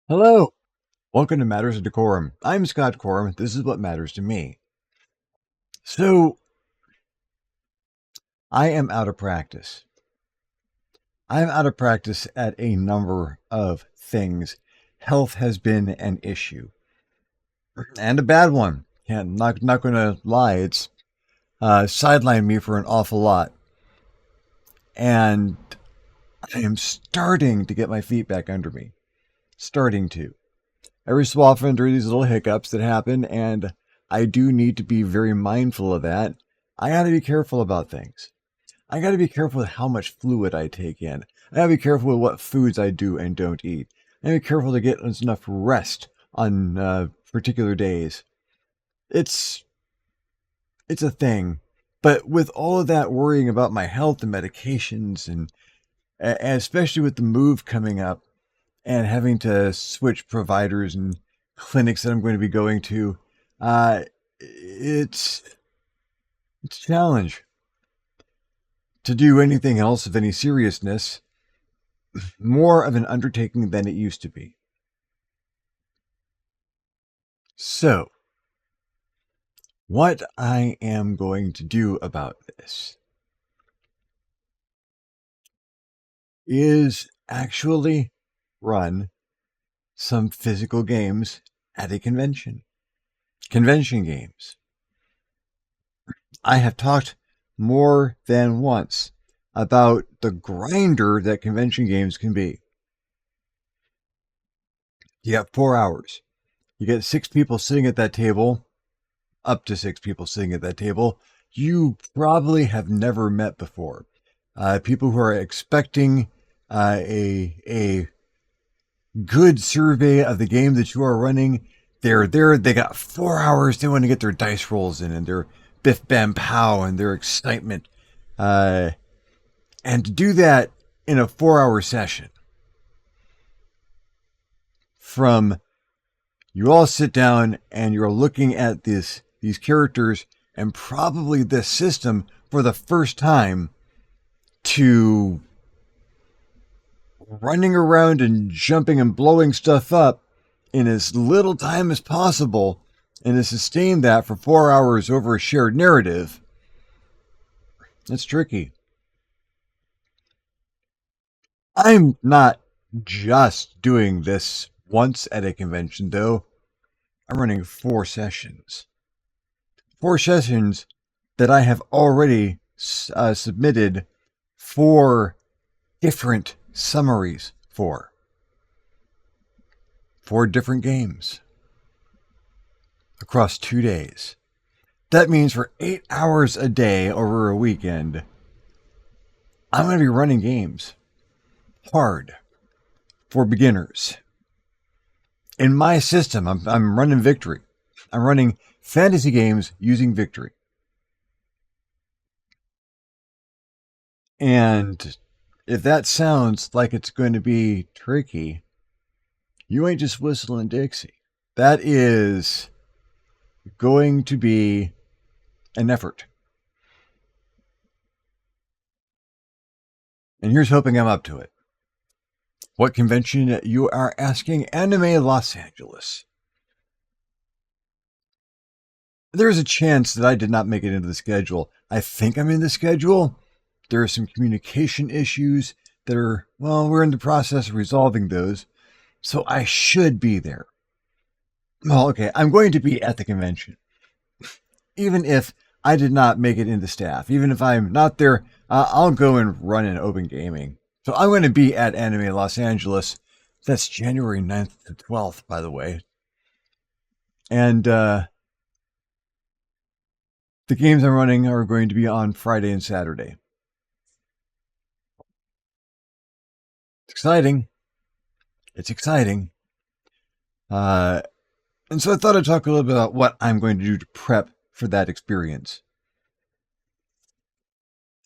Hello. Welcome to Matters of DeCorum. I'm Scott Corum. This is what matters to me. So, I am out of practice. I'm out of practice at a number of things. Health has been an issue, and a bad one. Not going to lie. It's sidelined me for an awful lot, and I am starting to get my feet back under me. Starting to. Every so often there are these little hiccups that happen, and I do need to be very mindful of that. I got to be careful about things. I got to be careful with how much fluid I take in. I got to be careful with what foods I do and don't eat. I got to be careful to get enough rest on particular days. It's a thing. But with all of that worrying about my health and medications, and especially with the move coming up, and having to switch providers and clinics that I'm going to be going to, it's a challenge. To do anything else of any seriousness, more of an undertaking than it used to be. So, what I am going to do about this is actually run some physical games at a convention. Convention games. I have talked more than once about the grinder that convention games can be. You got 4 hours. You get 6 people sitting at that table, up to 6 people sitting at that table, you probably have never met before. People who are expecting a good survey of the game that you are running. They're there. They got 4 hours. They want to get their dice rolls in and their biff bam pow and their excitement. And to do that in a 4-hour session, from you all sit down and you're looking at these characters and probably this system for the first time, to running around and jumping and blowing stuff up in as little time as possible, and to sustain that for 4 hours over a shared narrative, it's tricky. I'm not just doing this once at a convention, though. I'm running 4 sessions. 4 sessions that I have already submitted 4 different summaries for. 4 different games across 2 days. That means for 8 hours a day over a weekend, I'm going to be running games hard for beginners. In my system, I'm running Victory. I'm running fantasy games using Victory. And if that sounds like it's going to be tricky, you ain't just whistling Dixie. That is going to be an effort. And here's hoping I'm up to it. What convention you are asking? Anime Los Angeles. There's a chance that I did not make it into the schedule. I think I'm in the schedule. There are some communication issues that are, well, we're in the process of resolving those. So I should be there. Well, okay, I'm going to be at the convention. Even if I did not make it into staff, even if I'm not there, I'll go and run an open gaming. So I'm going to be at Anime Los Angeles. That's January 9th to 12th, by the way. And the games I'm running are going to be on Friday and Saturday. It's exciting. It's exciting. And so I thought I'd talk a little bit about what I'm going to do to prep for that experience.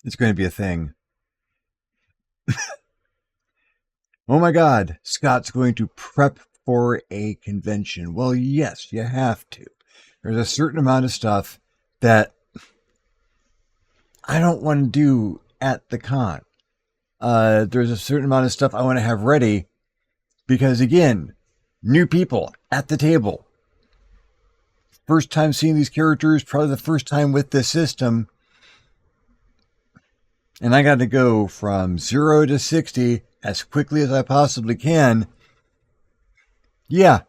It's going to be a thing. Oh my God, Scott's going to prep for a convention. Well, yes, you have to. There's a certain amount of stuff that I don't want to do at the con. There's a certain amount of stuff I want to have ready because, again, new people at the table. First time seeing these characters, probably the first time with this system. And I got to go from 0 to 60 as quickly as I possibly can. Yeah,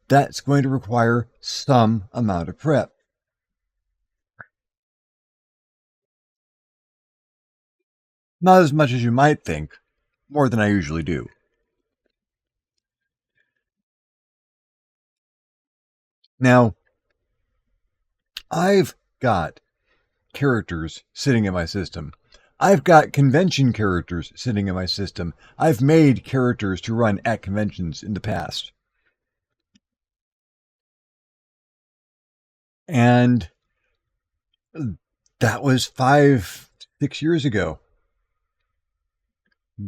that's going to require some amount of prep. Not as much as you might think, more than I usually do. Now, I've got characters sitting in my system. I've got convention characters sitting in my system. I've made characters to run at conventions in the past. And that was 5, 6 years ago.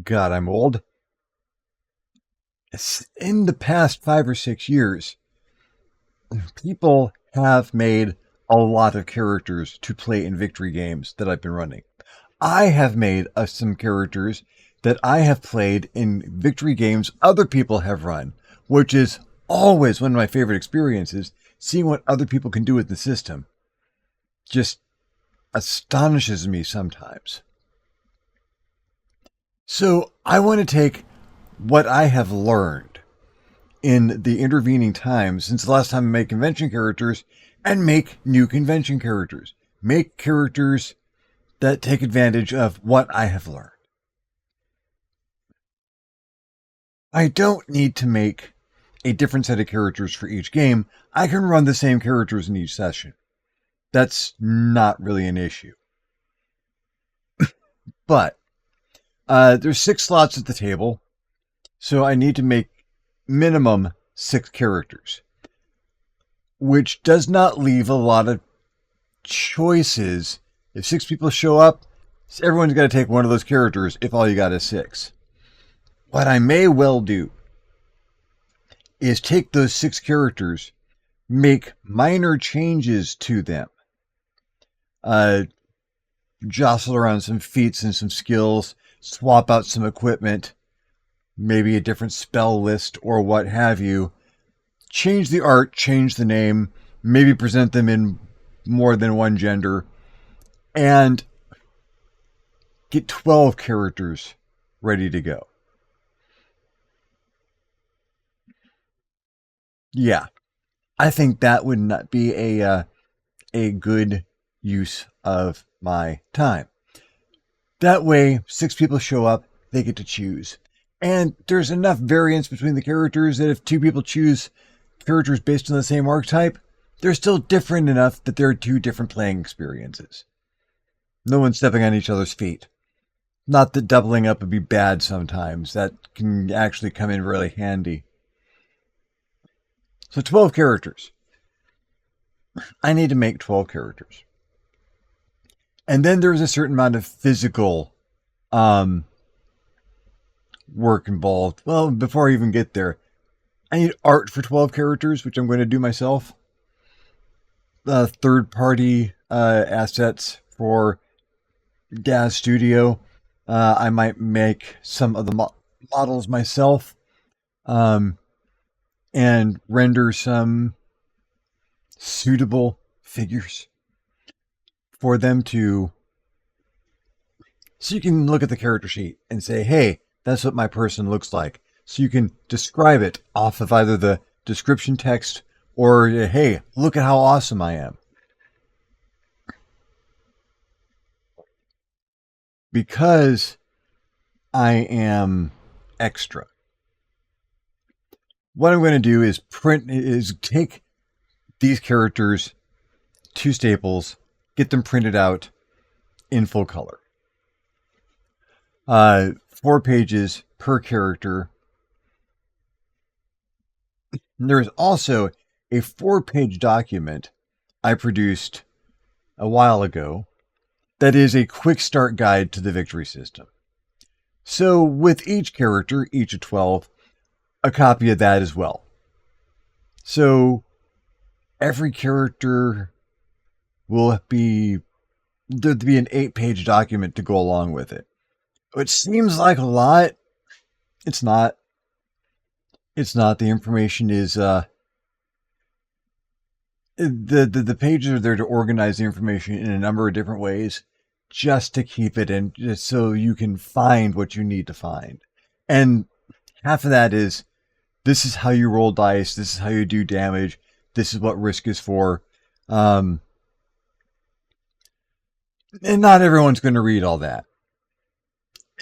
God, I'm old. In the past 5 or 6 years, people have made a lot of characters to play in victory games that I've been running. I have made some characters that I have played in victory games other people have run, which is always one of my favorite experiences, seeing what other people can do with the system. Just astonishes me sometimes. So I want to take what I have learned in the intervening time since the last time I made convention characters and make new convention characters. Make characters that take advantage of what I have learned. I don't need to make a different set of characters for each game. I can run the same characters in each session. That's not really an issue. But there's 6 slots at the table, so I need to make minimum 6 characters, which does not leave a lot of choices. If 6 people show up, everyone's got to take one of those characters if all you got is 6. What I may well do is take those 6 characters, make minor changes to them, jostle around some feats and some skills, swap out some equipment, maybe a different spell list or what have you, change the art, change the name, maybe present them in more than one gender, and get 12 characters ready to go. Yeah, I think that would not be a good use of my time. That way, 6 people show up, they get to choose. And there's enough variance between the characters that if 2 people choose characters based on the same archetype, they're still different enough that they're 2 different playing experiences. No one's stepping on each other's feet. Not that doubling up would be bad sometimes. That can actually come in really handy. So 12 characters. I need to make 12 characters. And then there's a certain amount of physical work involved. Well, before I even get there, I need art for 12 characters, which I'm going to do myself. Third-party assets for Daz Studio. I might make some of the models myself and render some suitable figures for them to... So you can look at the character sheet and say, hey, that's what my person looks like. So you can describe it off of either the description text or, hey, look at how awesome I am. Because I am extra, what I'm going to do is take these characters to Staples, get them printed out in full color. 4 pages per character. There is also a 4-page document I produced a while ago that is a quick start guide to the victory system. So with each character, each of 12, a copy of that as well. So every character will be, there'll be an 8-page document to go along with it. Which seems like a lot. It's not. It's not. The information is the pages are there to organize the information in a number of different ways, just to keep it in, just so you can find what you need to find. And half of that is, this is how you roll dice. This is how you do damage. This is what risk is for. And not everyone's going to read all that.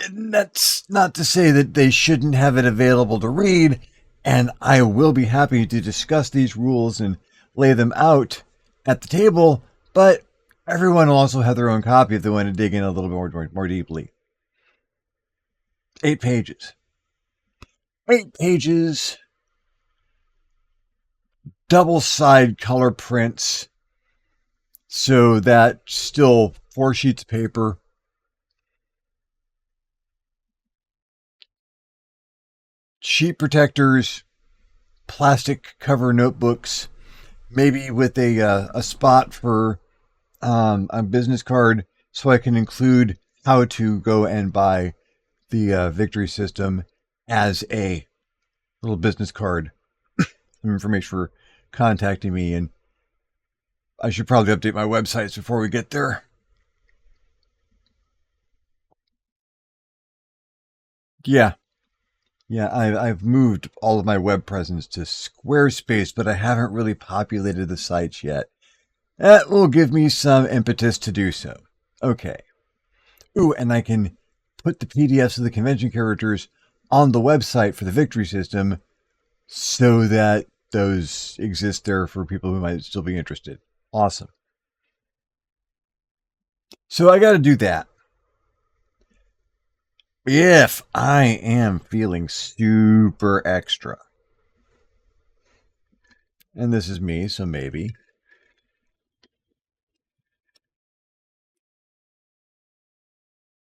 And that's not to say that they shouldn't have it available to read. And I will be happy to discuss these rules and lay them out at the table. But everyone will also have their own copy if they want to dig in a little bit more deeply. 8 pages. 8 pages. Double-side color prints. So that still 4 sheets of paper. Sheet protectors, plastic cover notebooks, maybe with a spot for a business card, so I can include how to go and buy the victory system as a little business card. Some information for contacting me, and I should probably update my websites before we get there. Yeah. Yeah, I've moved all of my web presence to Squarespace, but I haven't really populated the sites yet. That will give me some impetus to do so. Okay. Ooh, and I can put the PDFs of the convention characters on the website for the victory system so that those exist there for people who might still be interested. Awesome. So I got to do that. If I am feeling super extra, and this is me, so maybe,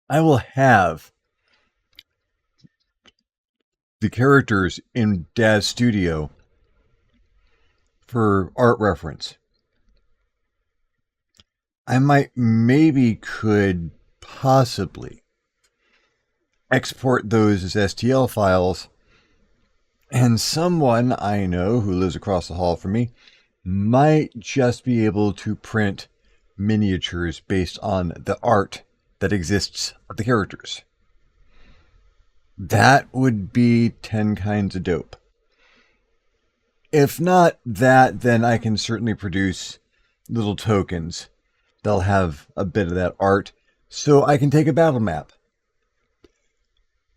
I will have the characters in Dad's studio for art reference. I maybe could possibly export those as STL files, and someone I know who lives across the hall from me might just be able to print miniatures based on the art that exists of the characters. That would be 10 kinds of dope. If not that, then I can certainly produce little tokens. They'll have a bit of that art, so I can take a battle map.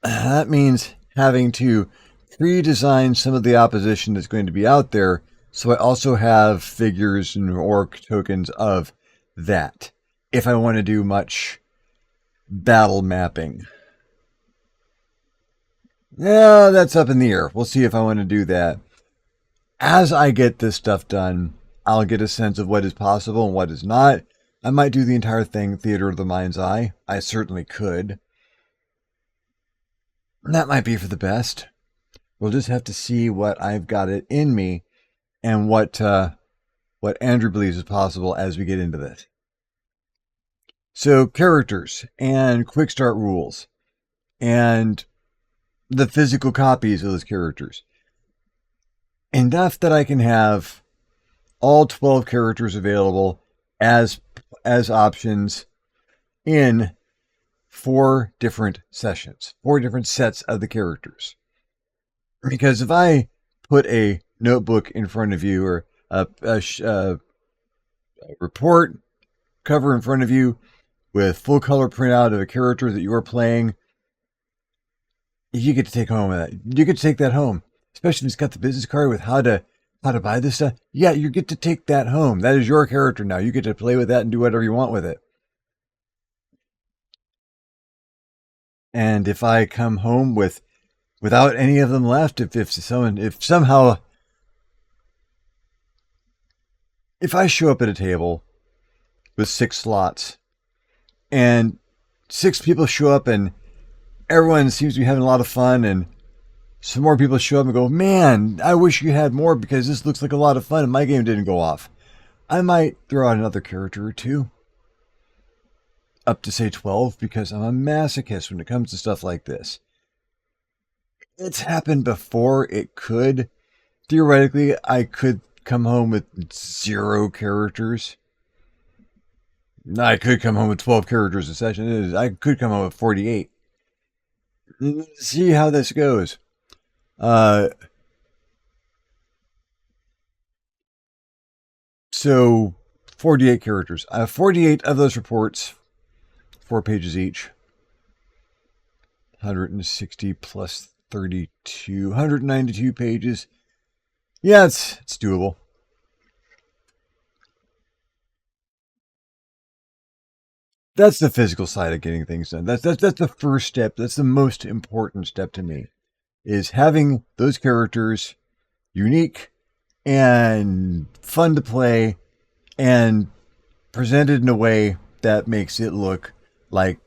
That means having to pre-design some of the opposition that's going to be out there, so I also have figures and orc tokens of that, if I want to do much battle mapping. Yeah, that's up in the air. We'll see if I want to do that. As I get this stuff done, I'll get a sense of what is possible and what is not. I might do the entire thing theater of the mind's eye. I certainly could. That might be for the best. We'll just have to see what I've got it in me and what Andrew believes is possible as we get into this. So characters and quick start rules and the physical copies of those characters. Enough that I can have all 12 characters available as options in 4 different sessions, 4 different sets of the characters. Because if I put a notebook in front of you or a report cover in front of you with full color printout of a character that you are playing, you get to take home of that. You get to take that home, especially if it's got the business card with how to buy this stuff. Yeah, you get to take that home. That is your character now. You get to play with that and do whatever you want with it. And if I come home without any of them left, if I show up at a table with 6 slots and 6 people show up and everyone seems to be having a lot of fun, and some more people show up and go, man, I wish you had more because this looks like a lot of fun and my game didn't go off, I might throw out another character or 2. Up to, say, 12, because I'm a masochist when it comes to stuff like this. It's happened before. It could. Theoretically, I could come home with 0 characters. I could come home with 12 characters a session. I could come home with 48. See how this goes. So 48 characters. I have 48 of those reports, 4 pages each. 160 plus 32, 192 pages. Yeah, it's doable. That's the physical side of getting things done. That's the first step. That's the most important step to me, is having those characters unique and fun to play and presented in a way that makes it look like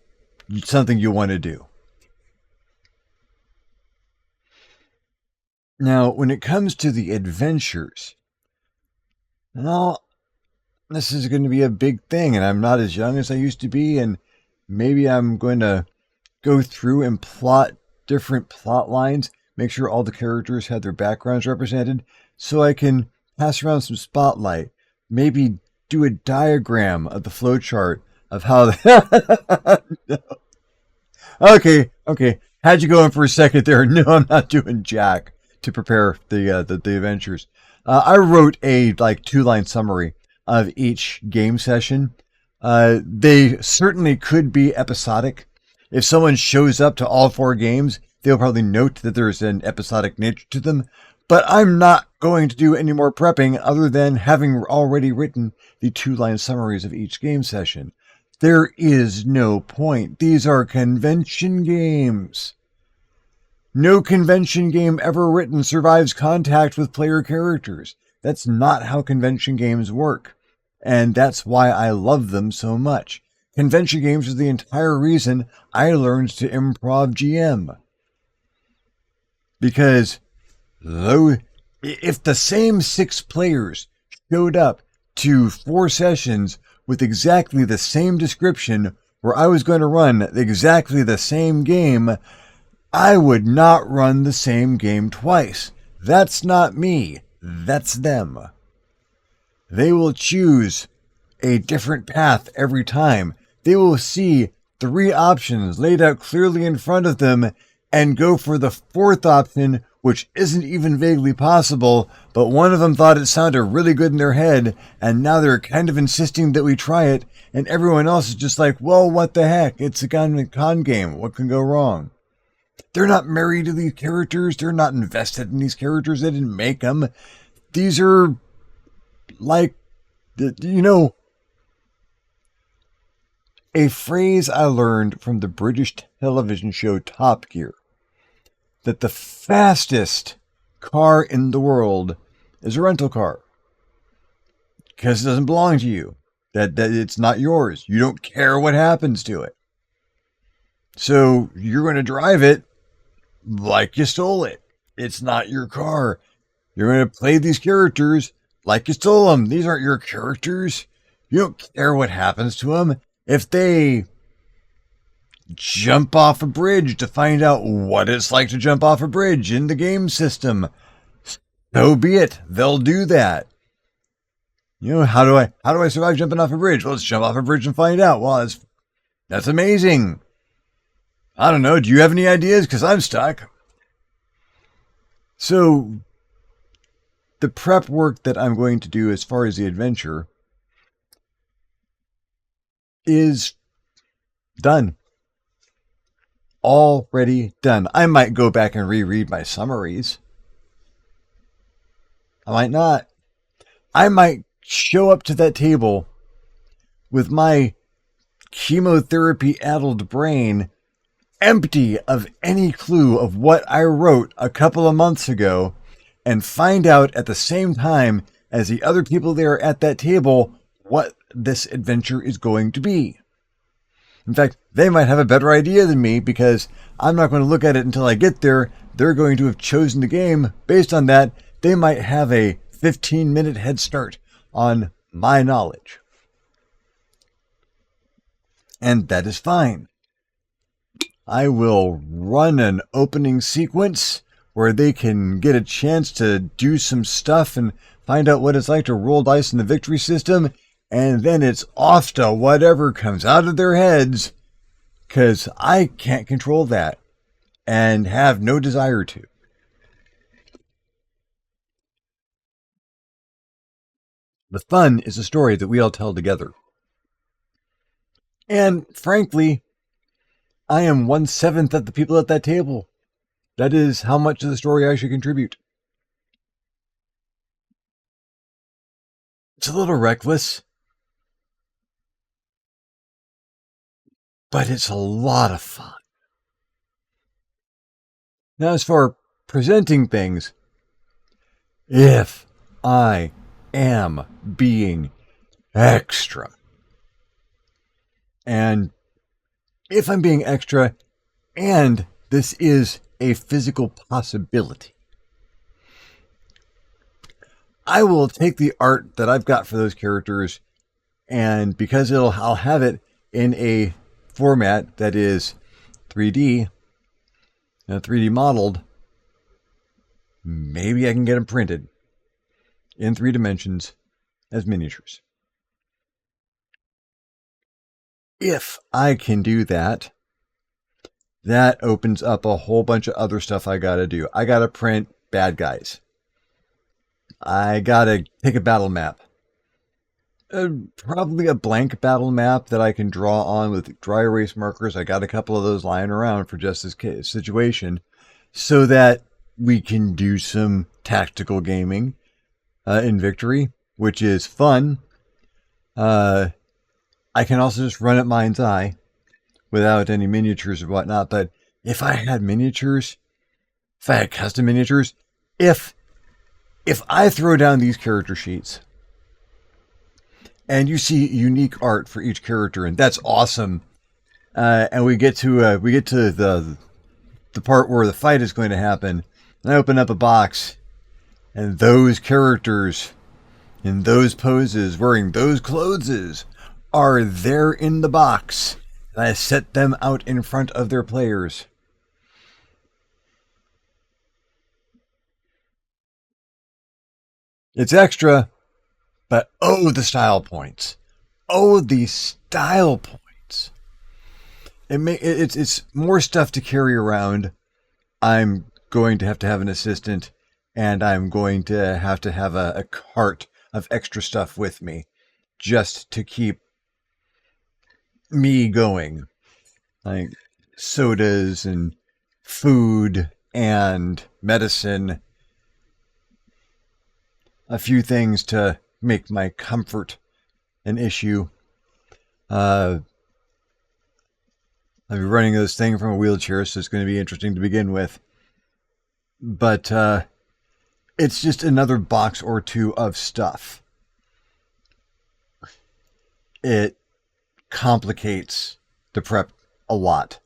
something you want to do. Now, when it comes to the adventures, well, this is going to be a big thing, and I'm not as young as I used to be, and maybe I'm going to go through and plot different plot lines, make sure all the characters have their backgrounds represented, so I can pass around some spotlight, maybe do a diagram of the flowchart of how no. Okay. Had you going for a second there? No, I'm not doing jack to prepare the adventures. I wrote a 2-line summary of each game session. They certainly could be episodic. If someone shows up to all 4 games, they'll probably note that there's an episodic nature to them. But I'm not going to do any more prepping other than having already written the 2-line summaries of each game session. There is no point. These are convention games. No convention game ever written survives contact with player characters. That's not how convention games work. And that's why I love them so much. Convention games are the entire reason I learned to improv GM. Because though, if the same 6 players showed up to 4 sessions with exactly the same description where I was going to run exactly the same game, I would not run the same game twice. That's not me. That's them. They will choose a different path every time. They will see 3 options laid out clearly in front of them and go for the 4th option, which isn't even vaguely possible, but one of them thought it sounded really good in their head, and now they're kind of insisting that we try it, and everyone else is just like, well, what the heck? It's a con game. What can go wrong? They're not married to these characters. They're not invested in these characters. They didn't make them. These are a phrase I learned from the British television show Top Gear, that the fastest car in the world is a rental car, because it doesn't belong to you. That it's not yours. You don't care what happens to it. So you're going to drive it like you stole it. It's not your car. You're going to play these characters like you stole them. These aren't your characters. You don't care what happens to them. If they jump off a bridge to find out what it's like to jump off a bridge in the game system, so be it. They'll do that. How do I survive jumping off a bridge? Well, let's jump off a bridge and find out. Well, that's amazing. I don't know. Do you have any ideas? Because I'm stuck. So the prep work that I'm going to do as far as the adventure is done. Already done. I might go back and reread my summaries. I might not. I might show up to that table with my chemotherapy-addled brain empty of any clue of what I wrote a couple of months ago, and find out at the same time as the other people there at that table what this adventure is going to be. In fact, they might have a better idea than me, because I'm not going to look at it until I get there. They're going to have chosen the game based on that. They might have a 15-minute head start on my knowledge. And that is fine. I will run an opening sequence where they can get a chance to do some stuff and find out what it's like to roll dice in the victory system, and then it's off to whatever comes out of their heads, because I can't control that and have no desire to. The fun is a story that we all tell together. And frankly, I am 1/7 of the people at that table. That is how much of the story I should contribute. It's a little reckless, but it's a lot of fun. Now, as for presenting things, if I am being extra, and if I'm being extra, and this is a physical possibility, I will take the art that I've got for those characters, and because I'll have it in a format that is 3D, 3D modeled, maybe I can get them printed in 3 dimensions as miniatures. If I can do that, that opens up a whole bunch of other stuff I gotta do. I gotta print bad guys. I gotta take a battle map. Probably a blank battle map that I can draw on with dry erase markers. I got a couple of those lying around for just this situation, so that we can do some tactical gaming in Victory, which is fun. I can also just run at mind's eye without any miniatures or whatnot. But if I had miniatures, if I had custom miniatures, if I throw down these character sheets and you see unique art for each character, and that's awesome, and we get to the part where the fight is going to happen, and I open up a box, and those characters in those poses, wearing those clothes, are there in the box, and I set them out in front of their players. It's extra, but oh, the style points. Oh, the style points. It's more stuff to carry around. I'm going to have an assistant, and I'm going to have a cart of extra stuff with me just to keep me going. Like sodas and food and medicine. A few things to make my comfort an issue. I'll be running this thing from a wheelchair, so it's going to be interesting to begin with. But it's just another box or two of stuff. It complicates the prep a lot.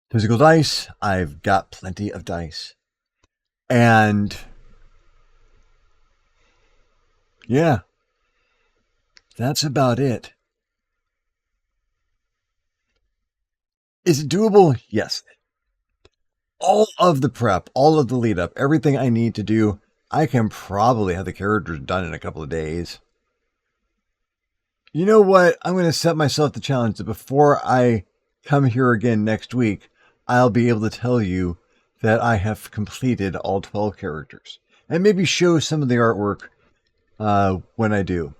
Physical dice, I've got plenty of dice. And yeah, that's about it. Is it doable? Yes. All of the prep, all of the lead up, everything I need to do, I can probably have the characters done in a couple of days. You know what? I'm going to set myself the challenge that before I come here again next week, I'll be able to tell you that I have completed all 12 characters. And maybe show some of the artwork when I do.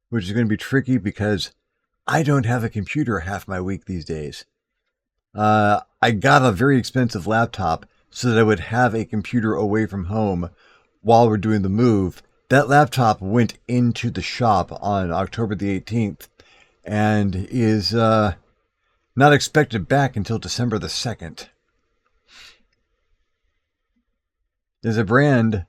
Which is going to be tricky because I don't have a computer half my week these days. I got a very expensive laptop so that I would have a computer away from home while we're doing the move. That laptop went into the shop on October the 18th and is not expected back until December the 2nd. There's a brand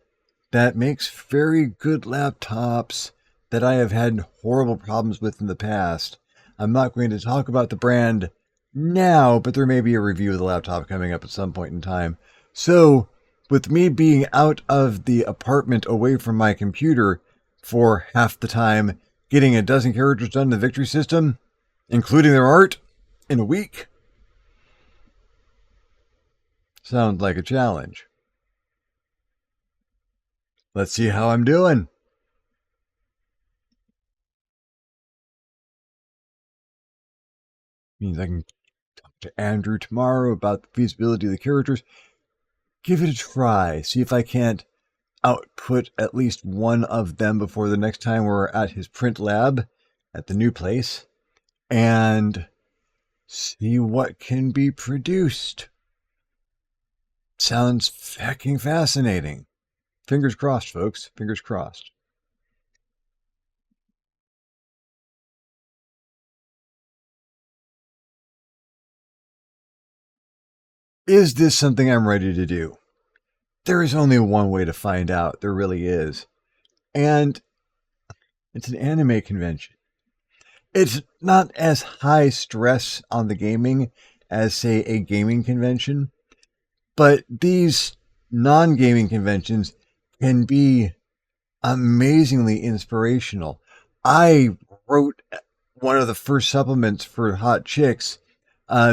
that makes very good laptops that I have had horrible problems with in the past. I'm not going to talk about the brand now, but there may be a review of the laptop coming up at some point in time. So with me being out of the apartment away from my computer for half the time, getting a dozen characters done in the victory system, including their art, in a week, sounds like a challenge. Let's see how I'm doing. Means I can talk to Andrew tomorrow about the feasibility of the characters. Give it a try. See if I can't output at least one of them before the next time we're at his print lab at the new place, and see what can be produced. Sounds fucking fascinating. Fingers crossed, folks. Fingers crossed. Is this something I'm ready to do? There is only one way to find out. There really is. And it's an anime convention. It's not as high stress on the gaming as, say, a gaming convention, but these non-gaming conventions can be amazingly inspirational. I wrote one of the first supplements for Hot Chicks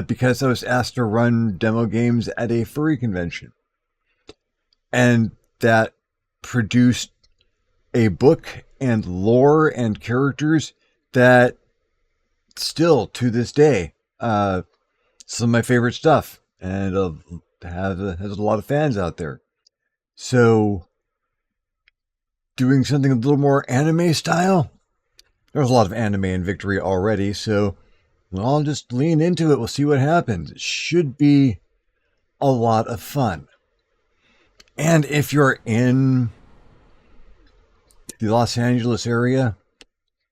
because I was asked to run demo games at a furry convention. And that produced a book and lore and characters that still, to this day, some of my favorite stuff. And has a lot of fans out there. So, doing something a little more anime style? There's a lot of anime in Victory already, so I'll just lean into it. We'll see what happens. It should be a lot of fun. And if you're in the Los Angeles area,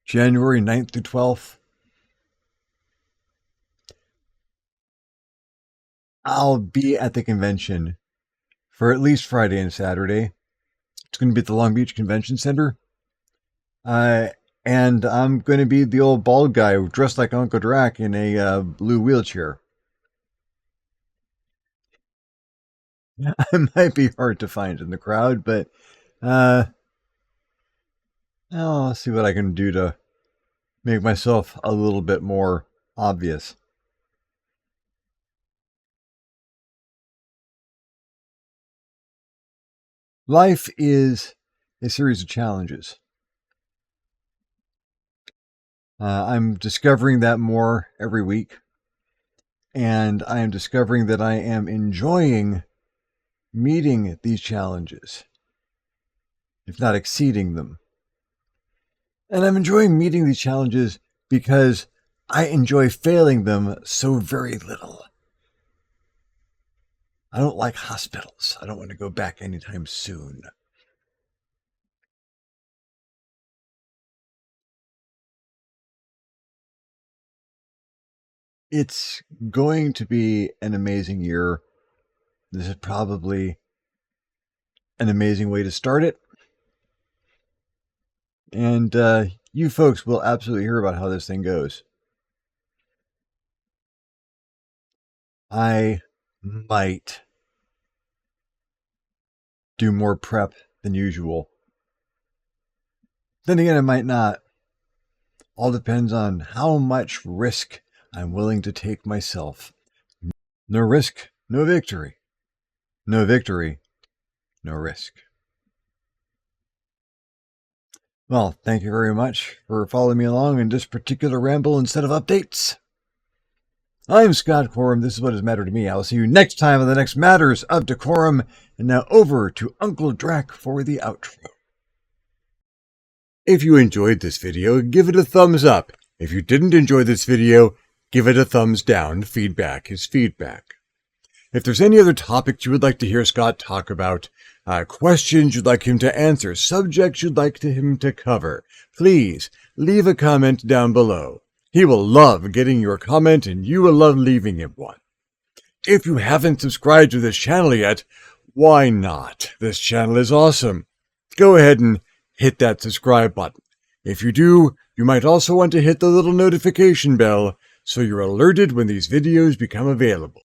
January 9th through 12th, I'll be at the convention for at least Friday and Saturday. It's going to be at the Long Beach Convention Center. And I'm going to be the old bald guy dressed like Uncle Drac in a blue wheelchair. I might be hard to find in the crowd, but I'll see what I can do to make myself a little bit more obvious. Life is a series of challenges. I'm discovering that more every week, and I am discovering that I am enjoying meeting these challenges, if not exceeding them. And I'm enjoying meeting these challenges because I enjoy failing them so very little. I don't like hospitals. I don't want to go back anytime soon. It's going to be an amazing year. This is probably an amazing way to start it. And you folks will absolutely hear about how this thing goes. I might do more prep than usual. Then again, I might not. All depends on how much risk I'm willing to take myself. No risk, no victory. No victory, no risk. Well, thank you very much for following me along in this particular ramble and set of updates. I'm Scott Corum. This is what has mattered to me. I will see you next time on the next Matters of DeCorum. And now over to Uncle Drac for the outro. If you enjoyed this video, give it a thumbs up. If you didn't enjoy this video, give it a thumbs down. Feedback is feedback. If there's any other topics you would like to hear Scott talk about, questions you'd like him to answer, subjects you'd like him to cover, please leave a comment down below. He will love getting your comment, and you will love leaving him one. If you haven't subscribed to this channel yet, why not? This channel is awesome. Go ahead and hit that subscribe button. If you do, you might also want to hit the little notification bell so you're alerted when these videos become available.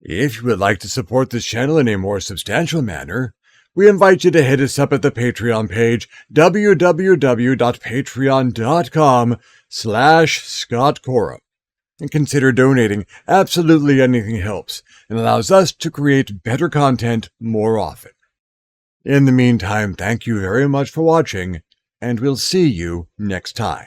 If you would like to support this channel in a more substantial manner, we invite you to hit us up at the Patreon page, www.patreon.com/ScottCorum. And consider donating. Absolutely anything helps and allows us to create better content more often. In the meantime, thank you very much for watching, and we'll see you next time.